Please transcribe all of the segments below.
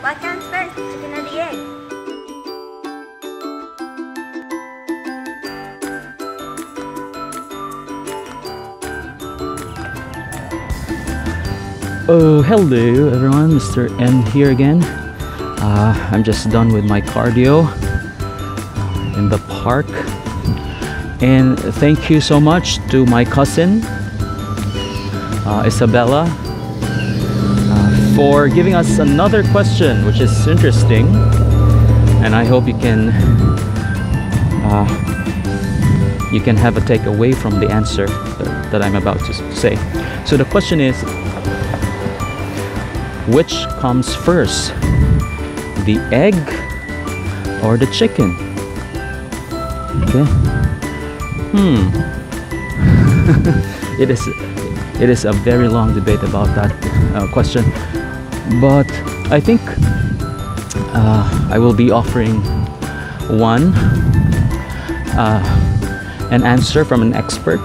What comes first, chicken or the egg? Oh, hello everyone, Mr. N here again. I'm just done with my cardio in the park. And thank you so much to my cousin, Isabella, for giving us another question, which is interesting. And I hope you can have a takeaway from the answer that I'm about to say. So the question is, which comes first, the egg or the chicken? Okay. It is a very long debate about that question, but I think I will be offering an answer from an expert.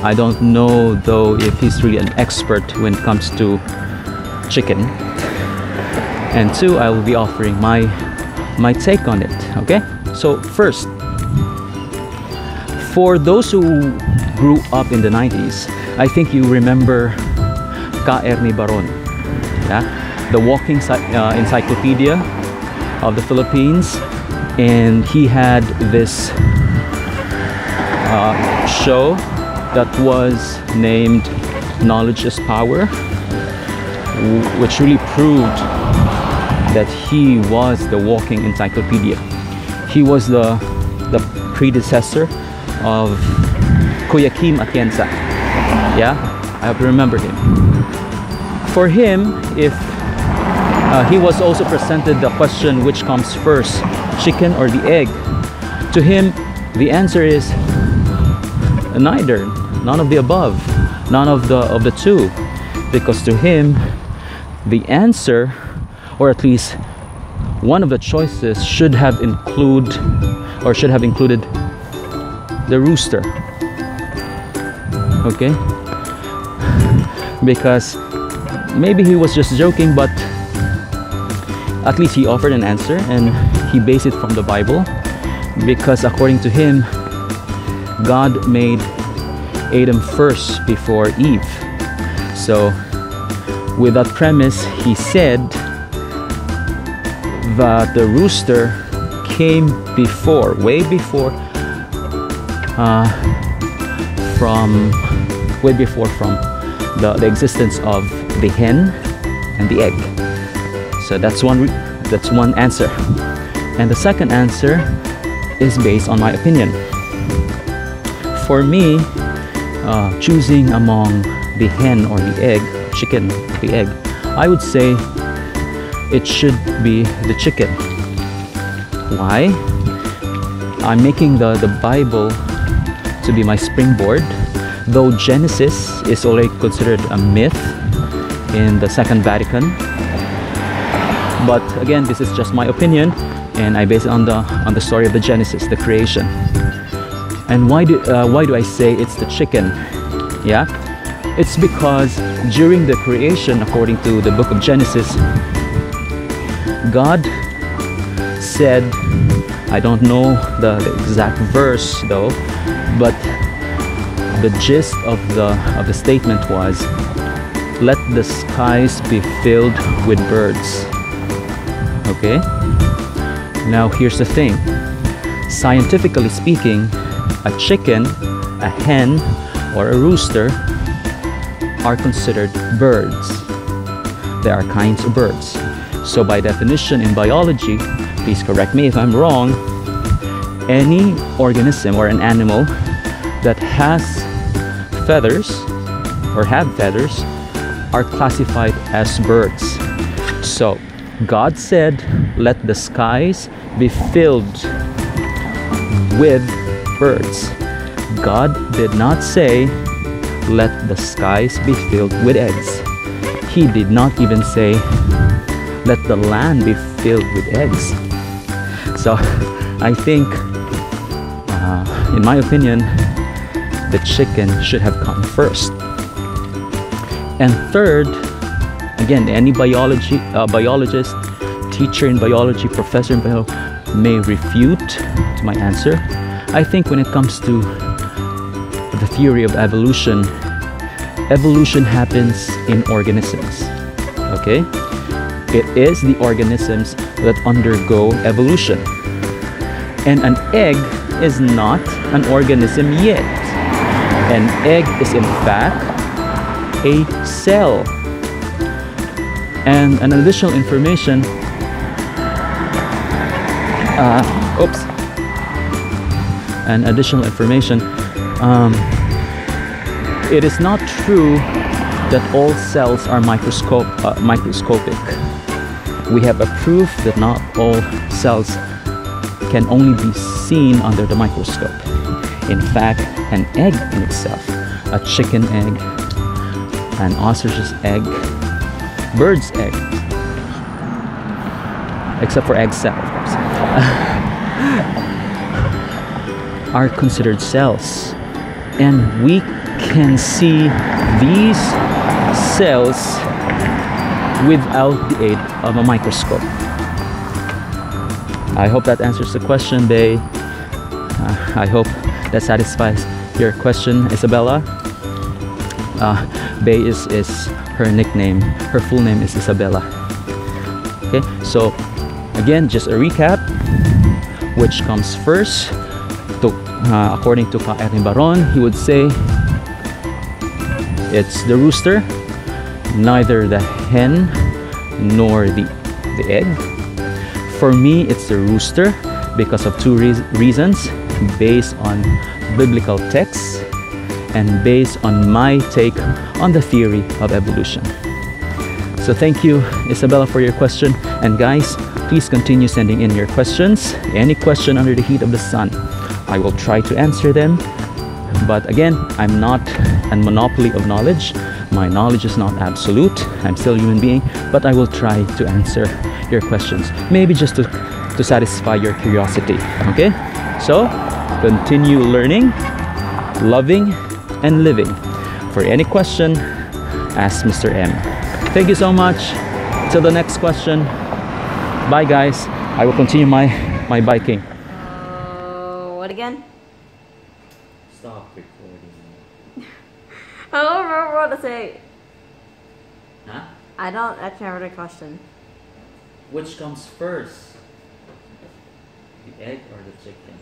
I don't know though if he's really an expert when it comes to chicken. And two, I will be offering my take on it. Okay, so first, for those who grew up in the 90s, I think you remember Ka Ernie Baron, yeah? The walking encyclopedia of the Philippines. And he had this show that was named Knowledge is Power, which really proved that he was the walking encyclopedia. He was the predecessor of Kuya Kim Atienza. Yeah, I hope you remember him. For him, if he was also presented the question, which comes first, chicken or the egg? To him, the answer is neither, none of the above, none of the two, because to him, the answer, or at least one of the choices, should have included the rooster. Okay, because maybe he was just joking, but at least he offered an answer, and he based it from the Bible, because according to him, God made Adam first before Eve. So with that premise, he said that the rooster came before, way before from the existence of the hen and the egg. So that's one answer. And the second answer is based on my opinion. For me, choosing among the hen or the egg, chicken, the egg, I would say it should be the chicken. Why? I'm making the Bible to be my springboard, though Genesis is already considered a myth in the Second Vatican. But again, this is just my opinion, and I base it on the story of the Genesis, the creation. And why do I say it's the chicken? Yeah, it's because during the creation, according to the book of Genesis, God said, I don't know the exact verse though, but the gist of the statement was, let the skies be filled with birds. Okay, now here's the thing. Scientifically speaking, a chicken, a hen, or a rooster are considered birds. They are kinds of birds. So by definition in biology, please correct me if I'm wrong, any organism or an animal that has feathers or have feathers are classified as birds. So God said, let the skies be filled with birds. God did not say, let the skies be filled with eggs. He did not even say, let the land be filled with eggs. So I think, in my opinion, the chicken should have come first. And third, again, any biologist, teacher in biology, professor in biology may refute to my answer. I think when it comes to the theory of evolution, evolution happens in organisms. Okay? It is the organisms that undergo evolution. And an egg is not an organism yet. An egg is in fact a cell. And an additional information, it is not true that all cells are microscopic. We have a proof that not all cells can only be seen under the microscope. In fact, an egg in itself, a chicken egg, an ostrich's egg, bird's egg, except for egg cell, of course, are considered cells. And we can see these cells without the aid of a microscope. I hope that answers the question, Bay. I hope that satisfies your question, Isabella. Bay is her nickname. Her full name is Isabella. Okay, so again, just a recap. Which comes first? According to Ka-Erin Baron, he would say it's the rooster, neither the hen nor the egg. For me, it's the rooster because of two reasons, based on biblical texts and based on my take on the theory of evolution. So thank you, Isabella, for your question. And guys, please continue sending in your questions. Any question under the heat of the sun, I will try to answer them. But again, I'm not a monopoly of knowledge. My knowledge is not absolute. I'm still a human being, but I will try to answer your questions. Maybe just to satisfy your curiosity. Okay? So, continue learning, loving, and living. For any question, ask Mr. M. Thank you so much. Till the next question. Bye, guys. I will continue my biking. What again? Stop recording. I don't remember what to say. Huh? I don't actually remember the question. Which comes first? The egg or the chicken?